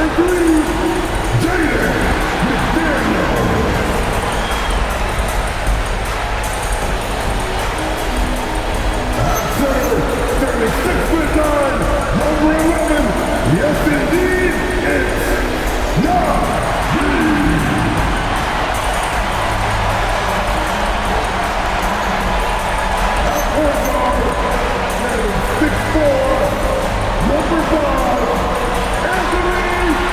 McDaniel. After 36-9, number 11, yes indeed, it's Na'Vi. Number 5, Anthony Edwards!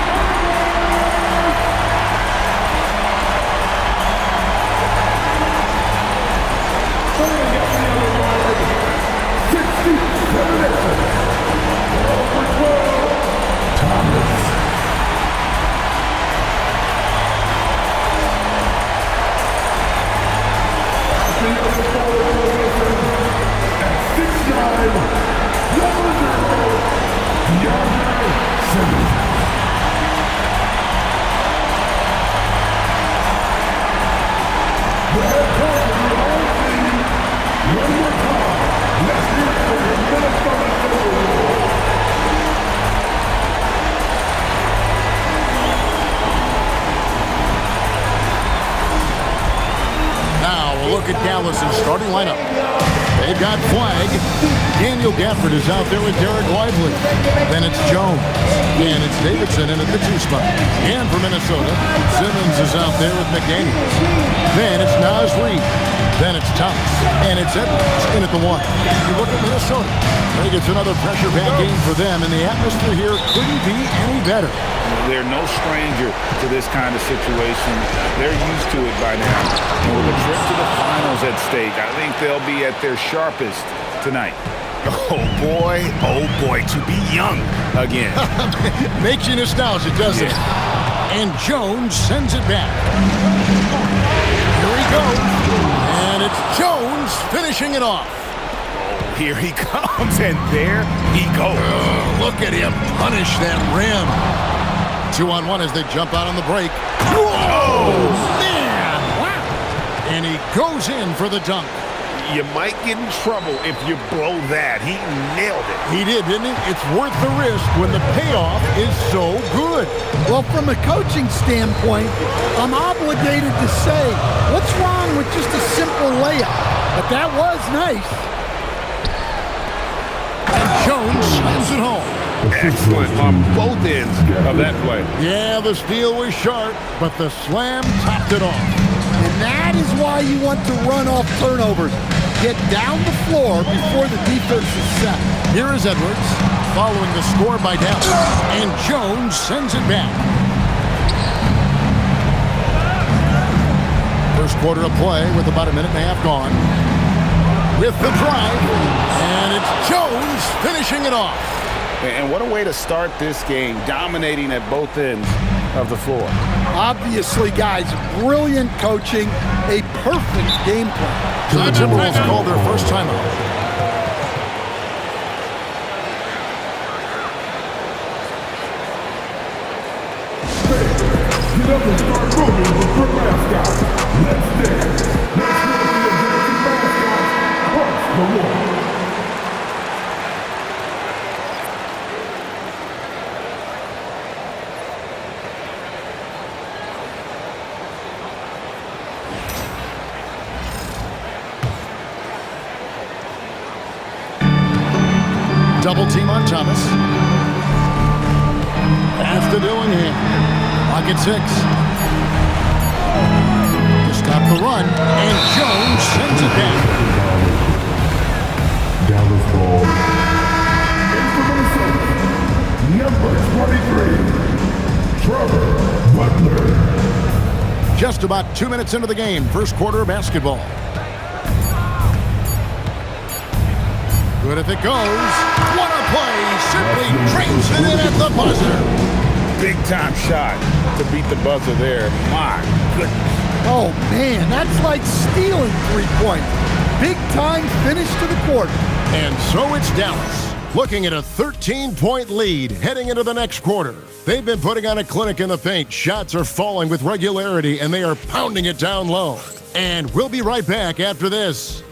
67 inches. Number 12, Thomas. The other follow at 6'9", number 0, DeAndre Simmons. The head coach of the whole team, one more time, let's hear it for the Minnesota Timberwolves. Now we'll look at Dallas' starting lineup. They've got Flag. Daniel Gafford is out there with Derek Lively. Then it's Jones. And it's Davidson in at the 2 spot. And for Minnesota, Simmons is out there with McDaniel. Then it's Naz Reid. Then it's Thomas. And it's Edwards in at the 1. You look at Minnesota. I think it's another pressure pack game for them. And the atmosphere here couldn't be any better. They're no stranger to this kind of situation. They're used to it by now. And with a trip to the finals at stake, I think they'll be at their sharpest tonight. Oh boy, to be young again. Makes you nostalgic, doesn't it? And Jones sends it back. Here he goes. And it's Jones finishing it off. Here he comes, and there he goes. Look at him punish that rim. 2-on-1 as they jump out on the break. Oh, man! Wow. And he goes in for the dunk. You might get in trouble if you blow that. He nailed it. He did, didn't he? It's worth the risk when the payoff is so good. Well, from a coaching standpoint, I'm obligated to say, what's wrong with just a simple layup? But that was nice. And Jones slams it home. Excellent on both ends of that play. Yeah, the steal was sharp, but the slam topped it off. And that is why you want to run off turnovers. Get down the floor before the defense is set. Here is Edwards, following the score by Dallas. And Jones sends it back. First quarter of play with about a minute and a half gone. With the drive, and it's Jones finishing it off. And what a way to start this game, dominating at both ends of the floor. Obviously, guys, brilliant coaching, a perfect game plan. So the Timberwolves called their first timeout. Get up and start moving with your mascot. Let's dance. Let's go to the mascot. First, the one. Double team on Thomas. Pass to Dillingham. Clock at 6. To stop the run, and Jones sends it back. Dallas ball. In for Minnesota, number 23, Trevor Butler. Just about 2 minutes into the game, first quarter of basketball. Good if it goes. What a play! Simply drains it in at the buzzer. Big time shot to beat the buzzer there. My goodness. Oh, man, that's like stealing 3 points. Big time finish to the quarter. And so it's Dallas, looking at a 13-point lead heading into the next quarter. They've been putting on a clinic in the paint. Shots are falling with regularity, and they are pounding it down low. And we'll be right back after this.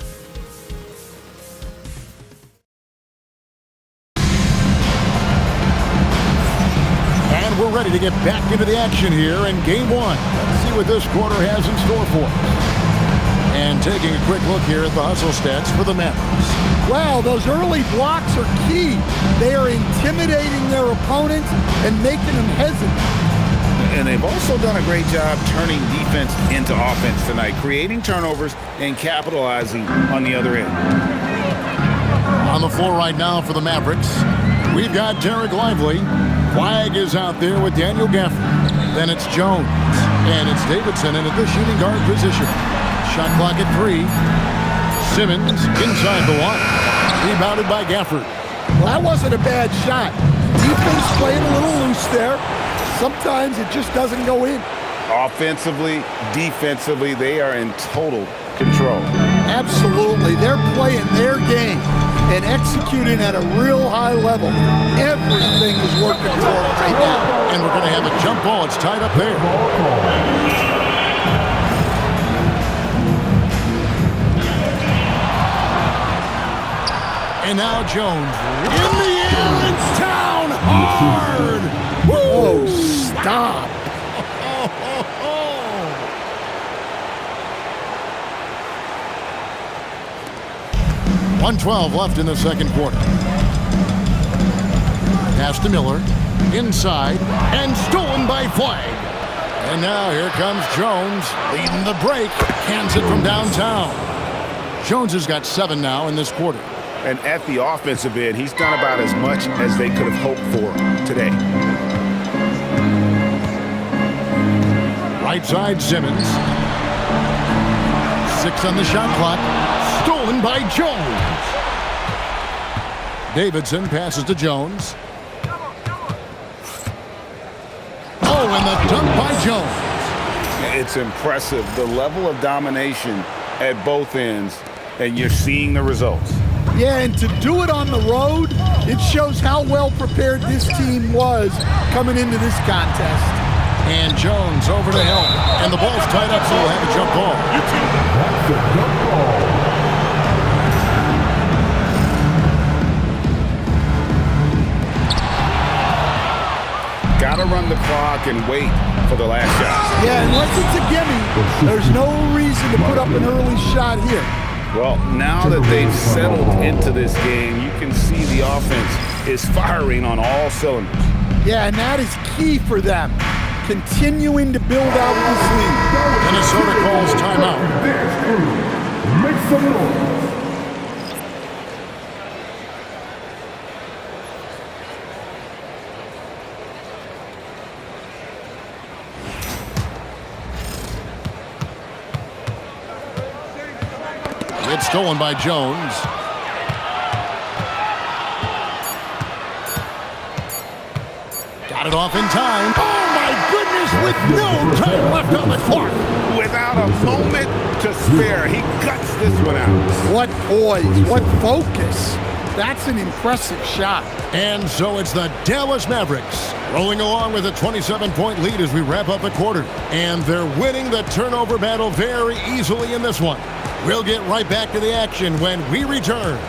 ready to get back into the action here in game one. Let's see what this quarter has in store for us. And taking a quick look here at the hustle stats for the Mavericks. Wow, those early blocks are key. They are intimidating their opponents and making them hesitant. And they've also done a great job turning defense into offense tonight, creating turnovers and capitalizing on the other end. On the floor right now for the Mavericks, we've got Derek Lively. Flag is out there with Daniel Gafford. Then it's Jones. And it's Davidson in at the shooting guard position. Shot clock at 3. Simmons inside the one. Rebounded by Gafford. Well, that wasn't a bad shot. Defense playing a little loose there. Sometimes it just doesn't go in. Offensively, defensively, they are in total control. Absolutely. They're playing their game and executing at a real high level. Everything is working for them right now. And we're going to have a jump ball. It's tied up there. And now Jones in the air. It's down hard. Whoa, stop. 1:12 left in the second quarter. Pass to Miller. Inside. And stolen by Flag. And now here comes Jones leading the break. Cans it from downtown. Jones has got 7 now in this quarter. And at the offensive end, he's done about as much as they could have hoped for today. Right side, Simmons. 6 on the shot clock. Stolen by Jones. Davidson passes to Jones. Oh, and the dunk by Jones. It's impressive, the level of domination at both ends, and you're seeing the results. Yeah, and to do it on the road, it shows how well prepared this team was coming into this contest. And Jones over to Hill. And the ball's tied up, so we'll have a jump ball. That's a jump ball. Got to run the clock and wait for the last shot. Yeah, unless it's a gimme, there's no reason to put up an early shot here. Well, now that they've settled into this game, you can see the offense is firing on all cylinders. Yeah, and that is key for them, continuing to build out this lead. Minnesota calls timeout. Make some noise. It's stolen by Jones. Got it off in time. Oh, my goodness, with no time left on the clock. Without a moment to spare, he guts this one out. What poise, what focus. That's an impressive shot. And so it's the Dallas Mavericks rolling along with a 27-point lead as we wrap up the quarter. And they're winning the turnover battle very easily in this one. We'll get right back to the action when we return.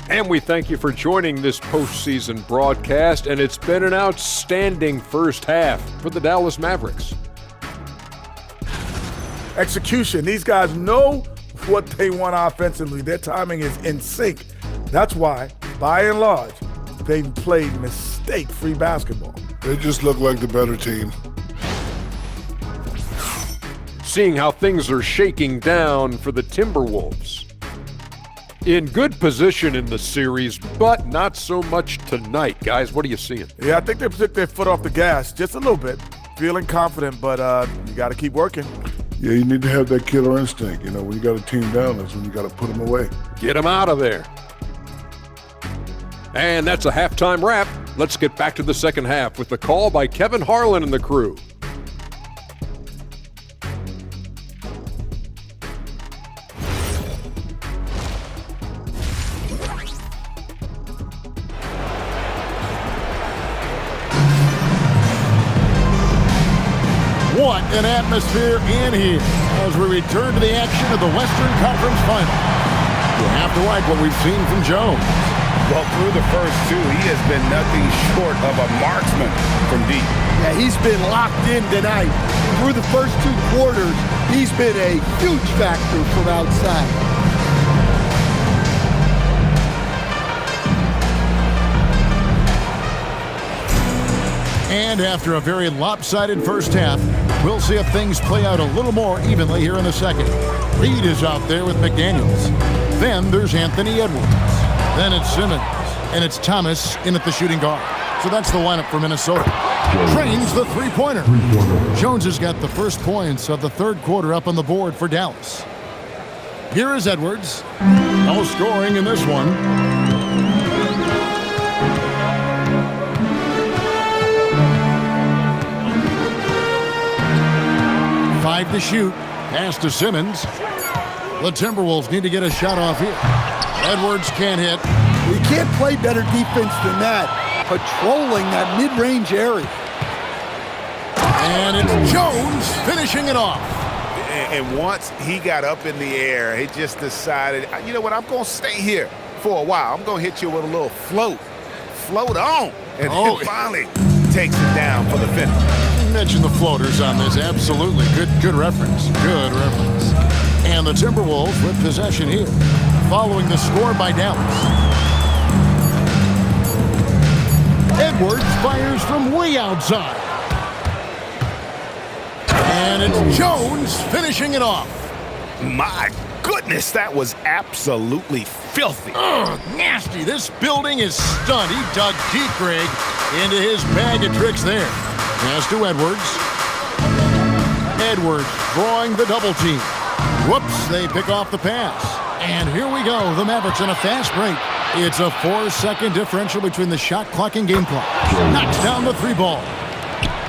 And we thank you for joining this postseason broadcast, and it's been an outstanding first half for the Dallas Mavericks. Execution. These guys know what they want offensively. Their timing is in sync. That's why, by and large, they've played mistake-free basketball. They just look like the better team. Seeing how things are shaking down for the Timberwolves. In good position in the series, but not so much tonight. Guys, what are you seeing? Yeah, I think they took their foot off the gas just a little bit. Feeling confident, but you got to keep working. Yeah, you need to have that killer instinct. You know, when you got a team down, that's when you got to put them away. Get them out of there. And that's a halftime wrap. Let's get back to the second half with the call by Kevin Harlan and the crew. an atmosphere in here as we return to the action of the Western Conference Final. You have to like what we've seen from Jones. Well, through the first two, he has been nothing short of a marksman from deep. Yeah, he's been locked in tonight. Through the first 2 quarters, he's been a huge factor from outside. And after a very lopsided first half, we'll see if things play out a little more evenly here in the second. Reed is out there with McDaniels. Then there's Anthony Edwards. Then it's Simmons. And it's Thomas in at the shooting guard. So that's the lineup for Minnesota. Trains the three-pointer. Jones has got the first points of the third quarter up on the board for Dallas. Here is Edwards. No scoring in this one. Five to shoot. Pass to Simmons. The Timberwolves need to get a shot off here. Edwards can't hit. You can't play better defense than that, patrolling that mid-range area. And it's Jones finishing it off. And once he got up in the air, he just decided, you know what, I'm going to stay here for a while. I'm going to hit you with a little float. Float on. And then finally takes it down for the finish. You mentioned the floaters on this. Absolutely. Good reference. Good reference. And the Timberwolves with possession here, following the score by Dallas. Edwards fires from way outside. And it's Jones finishing it off. My goodness, that was absolutely filthy. Ugh, nasty. This building is stunned. He dug deep, Greg, into his bag of tricks there. Pass to Edwards. Edwards drawing the double team. Whoops, they pick off the pass. And here we go, the Mavericks on a fast break. It's a 4-second differential between the shot clock and game clock. Knocks down the 3-ball.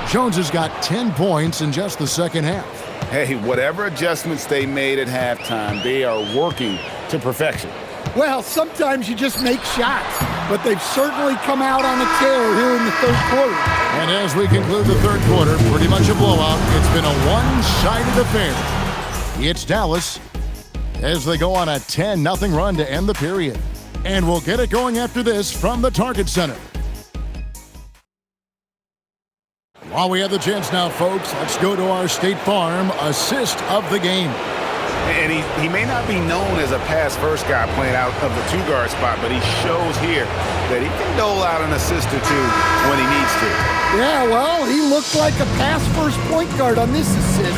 Jones has got 10 points in just the second half. Hey, whatever adjustments they made at halftime, they are working to perfection. Well, sometimes you just make shots, but they've certainly come out on a tear here in the third quarter. And as we conclude the third quarter, pretty much a blowout. It's been a one-sided affair. It's Dallas as they go on a 10-0 run to end the period. And we'll get it going after this from the Target Center. While we have the chance now, folks, let's go to our State Farm assist of the game. And he may not be known as a pass-first guy playing out of the two-guard spot, but he shows here that he can dole out an assist or two when he needs to. Yeah, well, he looked like a pass-first point guard on this assist.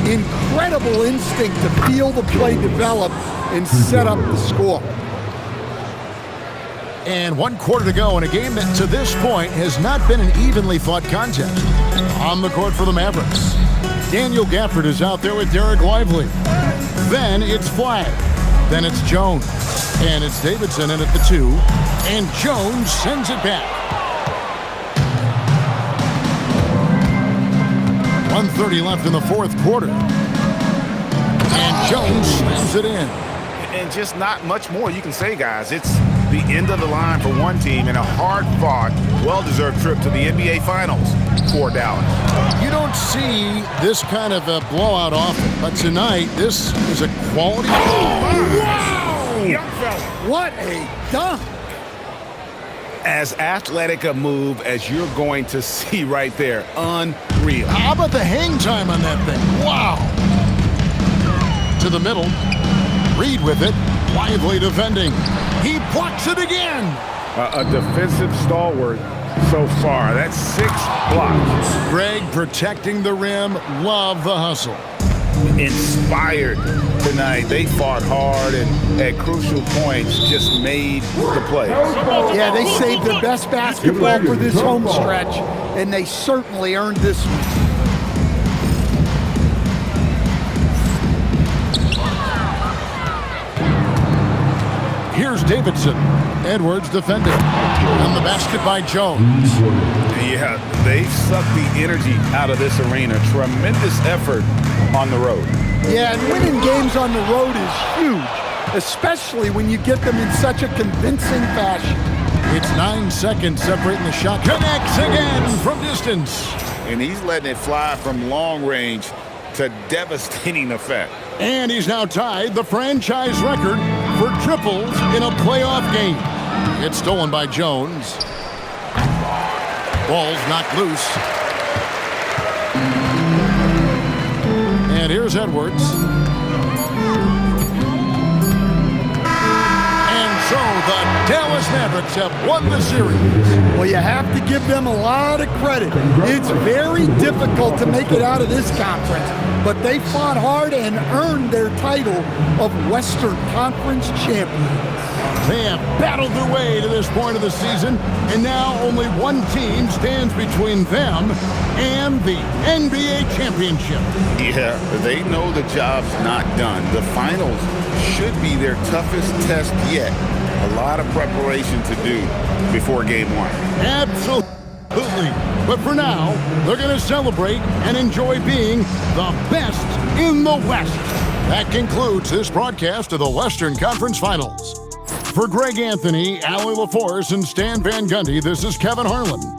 Incredible instinct to feel the play develop and set up the score. And 1 quarter to go in a game that to this point has not been an evenly fought contest. On the court for the Mavericks, Daniel Gafford is out there with Derek Lively. Then it's Flagg. Then it's Jones. And it's Davidson in at the 2. And Jones sends it back. 1:30 left in the fourth quarter. And Jones slams it in. And just not much more you can say, guys. It's the end of the line for one team and a hard-fought, well-deserved trip to the NBA Finals for Dallas. You don't see this kind of a blowout often, but tonight, this is a quality. Wow! Young fella. What a dunk! As athletic a move as you're going to see right there. Unreal. How about the hang time on that thing? Wow! To the middle. Reed with it. Lively defending. He blocks it again. A defensive stalwart so far. That's 6 blocks. Greg protecting the rim. Love the hustle. Inspired tonight. They fought hard and at crucial points just made the play. Yeah, they saved their best basketball for this home stretch, and they certainly earned this one. Here's Davidson. Edwards defending. And the basket by Jones. Yeah, they've sucked the energy out of this arena. Tremendous effort on the road. Yeah, and winning games on the road is huge, especially when you get them in such a convincing fashion. It's 9 seconds separating the shot. Connects again from distance. and he's letting it fly from long range to devastating effect. And he's now tied the franchise record for triples in a playoff game. It's stolen by Jones. Ball's knocked loose. And here's Edwards. And so the Dallas Mavericks have won the series. Well, you have to give them a lot of credit. It's very difficult to make it out of this conference, but they fought hard and earned their title of Western Conference champions. They have battled their way to this point of the season, and now only one team stands between them and the NBA championship. Yeah, they know the job's not done. The finals should be their toughest test yet. A lot of preparation to do before game one. Absolutely. But for now, they're going to celebrate and enjoy being the best in the West. That concludes this broadcast of the Western Conference Finals. For Greg Anthony, Allie LaForce, and Stan Van Gundy, this is Kevin Harlan.